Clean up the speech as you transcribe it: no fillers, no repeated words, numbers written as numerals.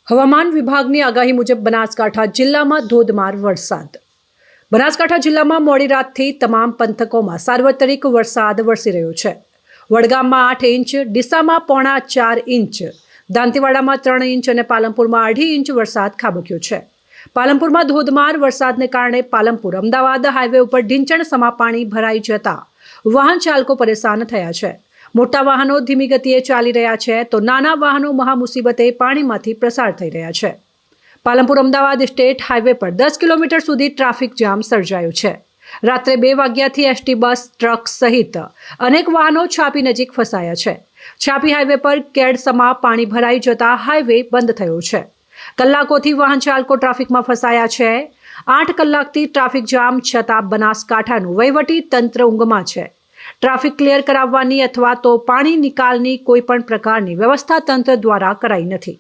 હવામાન વિભાગની આગાહી મુજબ બનાસકાંઠા જિલ્લામાં ધોધમાર વરસાદ. બનાસકાંઠા જિલ્લામાં મોડી રાતથી તમામ પંથકોમાં સાર્વત્રિક વરસાદ વરસી રહ્યો છે. વડગામમાં 8 ઇંચ, ડીસામાં 4.5 ઇંચ, દાંતીવાડામાં 3 ઇંચ અને પાલનપુરમાં 2.5 ઇંચ વરસાદ ખાબક્યો છે. પાલનપુરમાં ધોધમાર વરસાદને કારણે પાલનપુર અમદાવાદ હાઈવે ઉપર ઢીંચણ સમા પાણી ભરાઈ જતા વાહન ચાલકો પરેશાન થયા છે. મોટા વાહનો ધીમી ગતિએ ચાલી રહ્યા છે તો નાના વાહનો મહા મુસીબતે પાણીમાંથી પસાર થઈ રહ્યા છે. પાલનપુર અમદાવાદ સ્ટેટ હાઈવે પર 10 કિલોમીટર સુધી ટ્રાફિક જામ સર્જાયો છે. રાત્રે 2 વાગ્યાથી એસટી બસ, ટ્રક સહિત અનેક વાહનો છાપી નજીક ફસાયા છે. છાપી હાઈવે પર કેડસમા પાણી ભરાઈ જતા હાઈવે બંધ થયો છે. કલાકોથી વાહન ચાલકો ટ્રાફિકમાં ફસાયા છે. 8 કલાકથી ટ્રાફિક જામ છતાં બનાસકાંઠાનું વહીવટી તંત્ર ઊંઘમાં છે. ટ્રાફિક ક્લિયર કરાવવાની અથવા તો પાણી નિકાલની કોઈ પણ પ્રકારની વ્યવસ્થા તંત્ર દ્વારા કરાઈ નથી.